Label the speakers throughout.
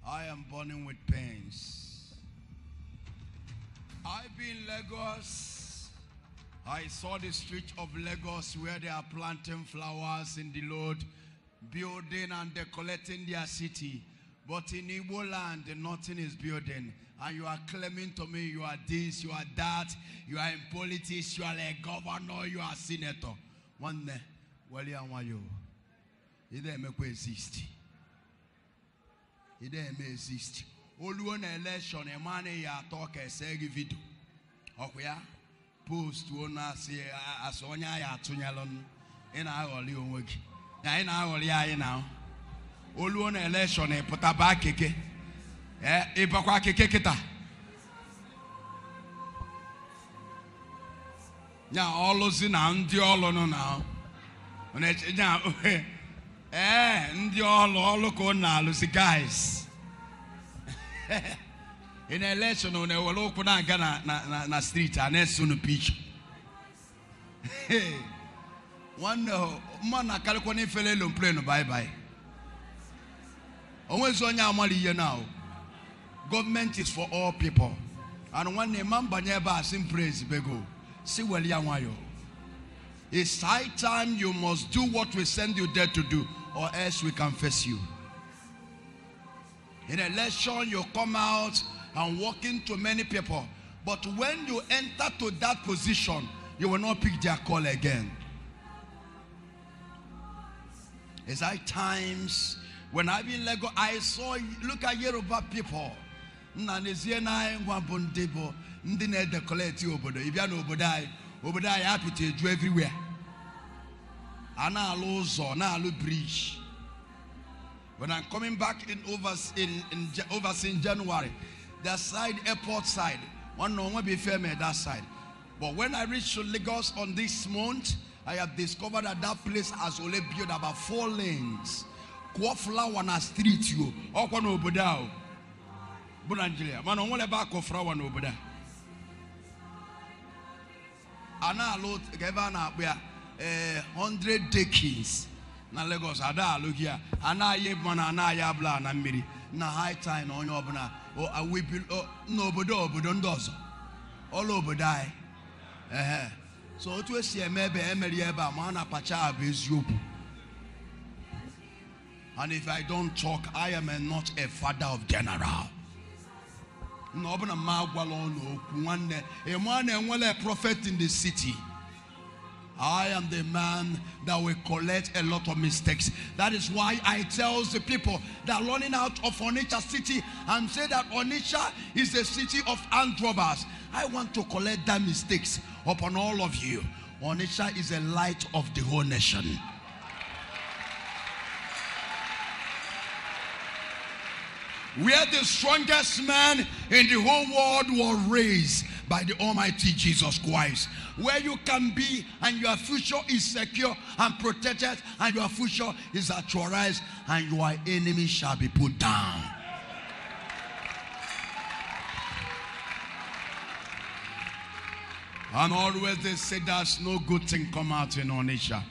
Speaker 1: I am burning with pains. I've been in Lagos. I saw the street of Lagos where they are planting flowers in the Lord, building and decorating their city. But in Igbo land, nothing is building. And you are claiming to me you are this, you are that, you are in politics, you are a governor, you are a senator. One day, well, you are you. It doesn't exist. It doesn't exist. All one election, a man ya talk a segi video. Okay, post one say as one ya tunyalon in our little work. In our eye now. All one election, a put a back keke. Ipakwa kekeketa. Nya all in and the all on now. And the all look on now, Lucy guys. In election, on a local na street, and as soon pitch. One man, a California fellow plane, bye bye. Always on your money here now. Government is for all people. And when a man banyeba sing praise bego, see well yawayo. It's high time you must do what we send you there to do, or else we can face you. In election, you come out and walk into many people. But when you enter to that position, you will not pick their call again. It's high times. When I've been in Lagos, I saw, look at Yoruba people. Bondebo, Ndine decolate obodo. If you know obodo happy to do everywhere. Ana lozo, na lo bridge. When I'm coming back in overseas January, that side airport side, one no one be fair that side. But when I reach to Lagos on this month, I have discovered that that place has only built about 4 lanes. Flower na street you, okwa no obodo. Nigeria, man, on back of flower no obodo. Ana lot gavana where 100 decades na Lagos ada look here. Ana ye man ana ya bla na mmiri na high time on your obna. Oh, we be no obodo ndozo. All obodo so to see maybe emeri eba man apacha abezuobu. And if I don't talk, I am not a father of general. No, but a prophet in the city. I am the man that will collect a lot of mistakes. That is why I tell the people that are running out of Onitsha city and say that Onitsha is the city of armed robbers. I want to collect that mistakes upon all of you. Onitsha is a light of the whole nation. Where the strongest man in the whole world was raised by the Almighty Jesus Christ. Where you can be and your future is secure and protected and your future is actualized and your enemy shall be put down. And always they say there's no good thing come out in Onitsha.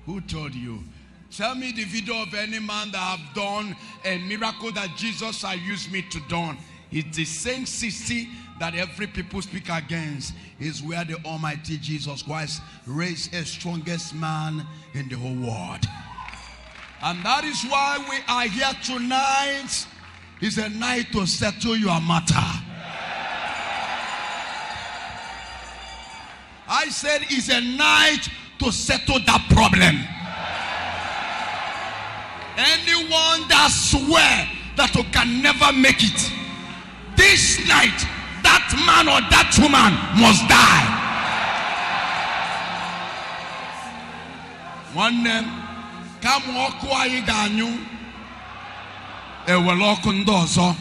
Speaker 1: Who told you? Tell me the video of any man that have done a miracle that Jesus has used me to do. It's the same city that every people speak against is where the Almighty Jesus Christ raised a strongest man in the whole world. And that is why we are here tonight. It's a night to settle your matter. I said it's a night to settle that problem. Anyone that swear that you can never make it, this night, that man or that woman must die. One name, come walk away, Ganyu. E will kundozo.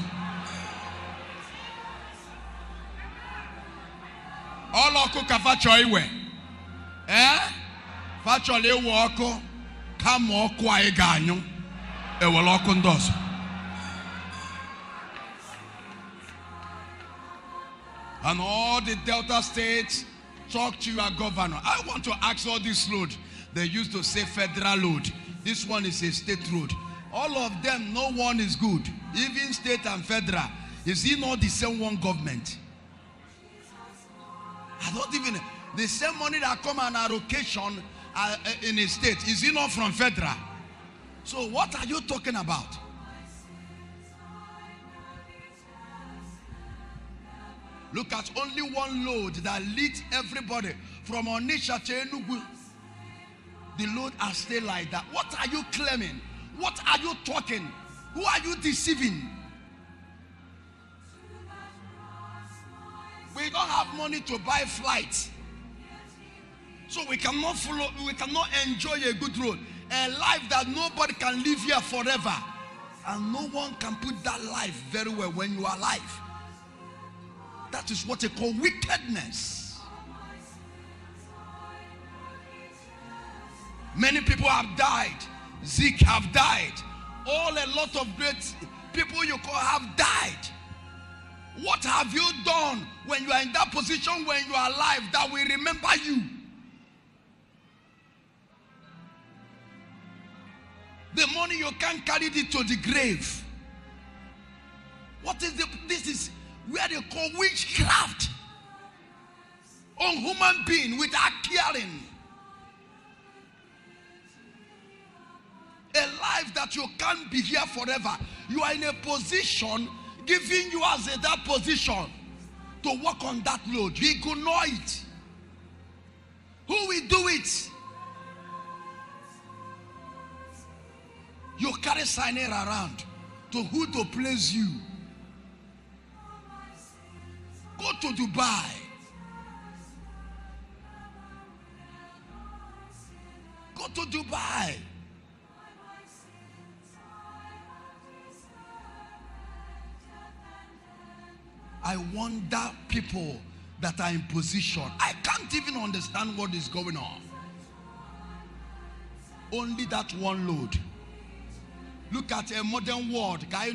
Speaker 1: All oko kafacho iwe. Facho le woko. Come walk away, Ganyu. E will kundozo. And all the Delta states talk to your governor. I want to ask all this road. They used to say federal road. This one is a state road. All of them, no one is good. even state and federal, is it not the same one government? I don't even, the same money that come an allocation in a state, is it not from federal? So what are you talking about? Look at only one load that leads everybody from Onitsha to Enugu. The load are still like that. What are you claiming? What are you talking? Who are you deceiving? We don't have money to buy flights. So we cannot follow, we cannot enjoy a good road. A life that nobody can live here forever. And no one can put that life very well when you are alive. That is what they call wickedness. Many people have died. Zeke have died. A lot of great people you call have died. What have you done when you are in that position, when you are alive, that will remember you? The money you can't carry it to the grave. What is this is where they call witchcraft on human being without caring. A life that you can't be here forever. You are in a position, giving you as that position to work on that load. You ignore it. Who will do it? You carry signer around to who to place you. Go to Dubai. Go to Dubai. I wonder people that are in position. I can't even understand what is going on. Only that one load. Look at a modern world. I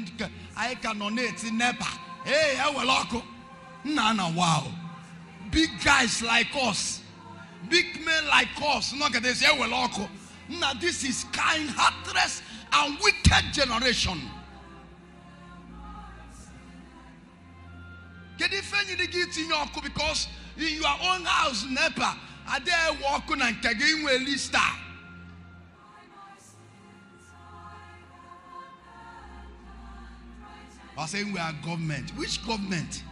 Speaker 1: can donate in NEPA. Hey, I will. Nana, wow. Big guys like us. Big men like us. Look at this. Now this is kind, heartless, and wicked generation. Because in your own house, NEPA, are there walking and kagin with lista? I was saying we are government. Which government?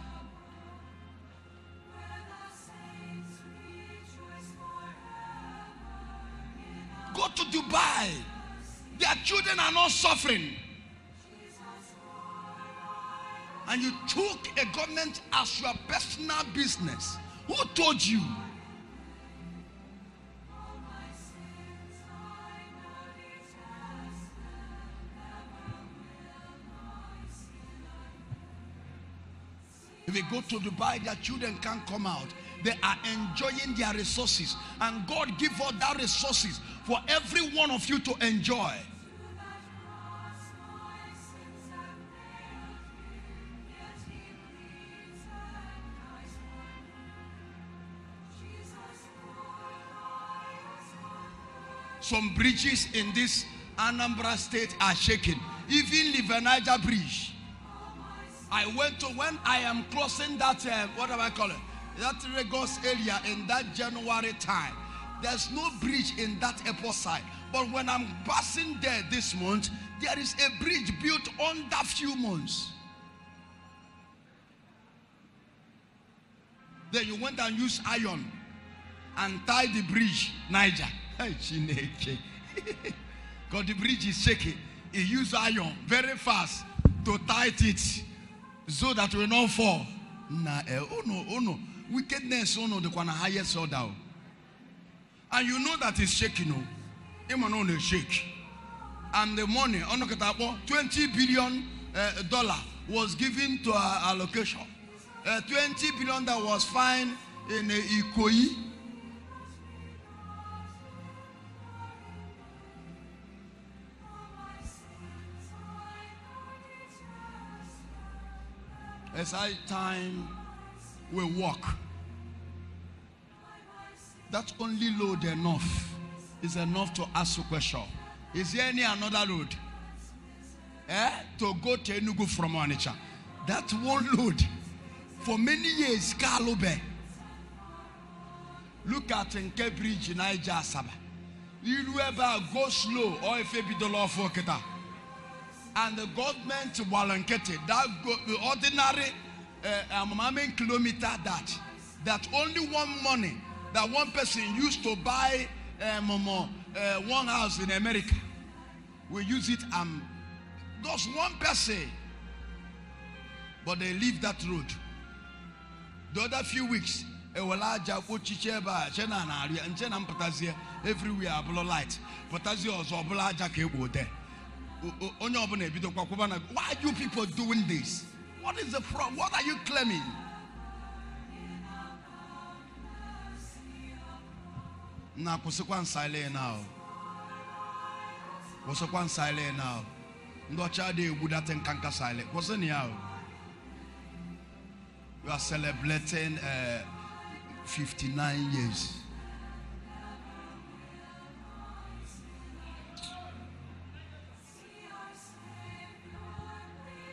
Speaker 1: Go to Dubai. Their children are not suffering. And you took a government as your personal business. Who told you? If they go to Dubai, their children can't come out. They are enjoying their resources. And God give us that resources for every one of you to enjoy. Some bridges in this Anambra state are shaking. Even Liver Niger Bridge. I went to, when I am crossing that, what do I call it? That Lagos area in that January time. There's no bridge in that airport side. But when I'm passing there this month, there is a bridge built under few months. Then you went and used iron and tied the bridge, Niger. Because the bridge is shaking. He used iron very fast to tight it so that we will not fall. Oh no. Wickedness, oh no, the highest order. And you know that it's shaking. Even on the shake. And the money, $20 billion was given to our allocation. $20 billion that was found in Ikoyi. It's high time we walk. That only load enough is enough to ask a question. Is there any another road? to go to Enugu from Onitsha. That one load for many years, Kalobe. Look at Nke Bridge in Niger Asaba. You ever go slow or if you be the law for Keta. And the government Walankete, that the ordinary kilometer that only one money that one person used to buy one house in America. We use it just one person. But they leave that road. The other few weeks, everywhere blow light. Why are you people doing this? What is the problem? What are you claiming? Na kusikwan silent now. Kusikwan silent now. Ndo chade buda ten kanka silent. Kusini yao. We are celebrating 59 years.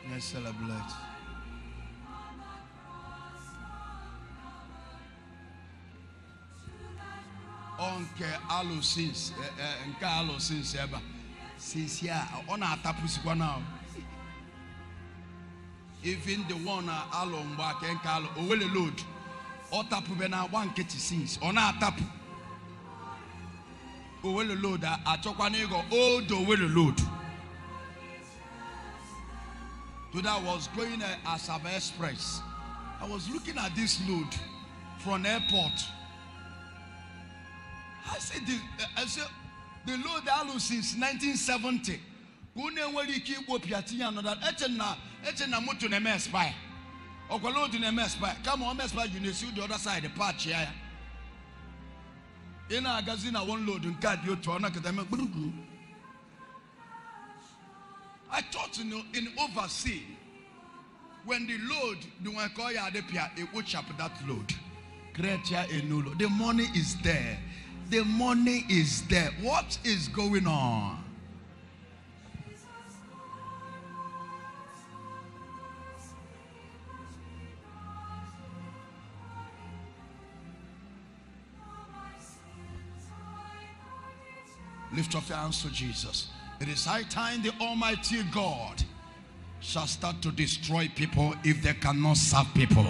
Speaker 1: Let's celebrate. Onke alo since nka alo since eba since here on atapusikwa now. Even the one alo mbake nka alo owele load otapu be na one keti since ona atapu owele load achokwa na ego old owele load. Today I was going Asaba Express. I was looking at this load from airport. I said, the load I lose since 1970. Come on, you see the other side, the patch here. In a gazina, one load and cut you to an academic. I thought, in overseas, when the load, the one call ya it will chop that load. Create a nulo. The money is there. The money is there. What is going on? Lift up your hands to Jesus. It is high time the Almighty God shall start to destroy people if they cannot serve people.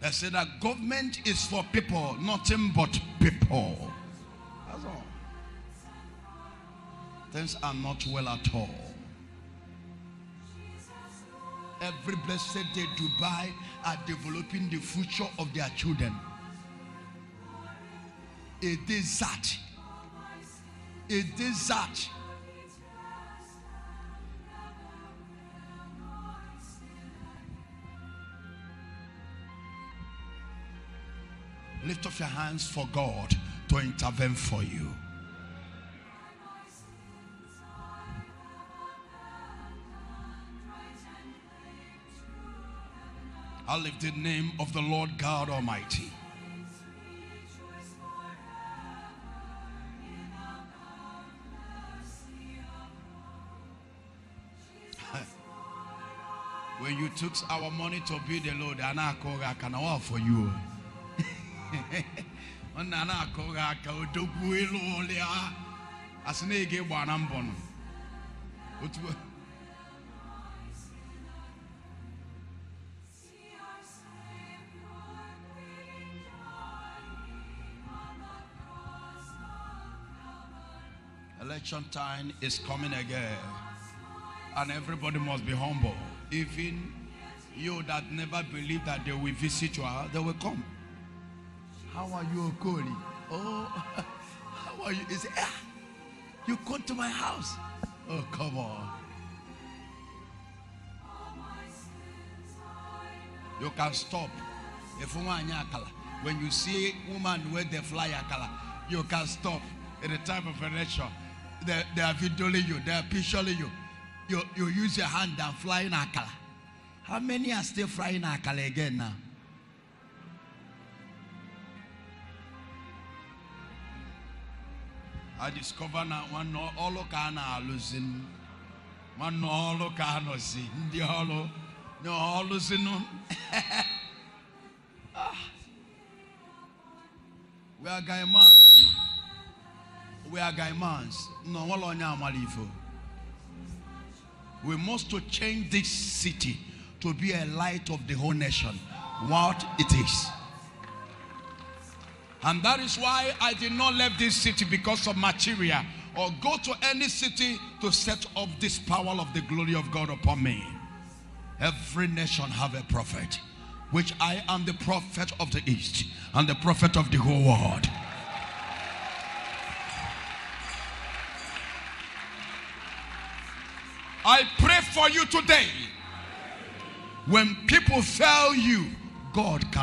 Speaker 1: They say that government is for people, nothing but people. That's all. Things are not well at all. Every blessed day, Dubai are developing the future of their children. A desert. A desert. Lift up your hands for God to intervene for you. I lift the name of the Lord God Almighty. When you took our money to build the Lord, I can work for you. Election time is coming again, and everybody must be humble. Even you that never believed that they will visit you, they will come. How are you, Okoli? Oh, how are you? He said, you come to my house. Oh, come on. You can stop. When you see a woman with the flyer color, you can stop at the time of election. They are videoing you, they are picturing you. You use your hand and fly in akala. How many are still flying akala again now? I discover now one all can losing. One all can see the hollow. No all losing. We are Gaimans. We are Gaimans. No one on Yamalifo. We must to change this city to be a light of the whole nation. What it is. And that is why I did not leave this city because of material or go to any city to set up this power of the glory of God upon me. Every nation have a prophet, which I am the prophet of the East and the prophet of the whole world. I pray for you today. When people fail you, God can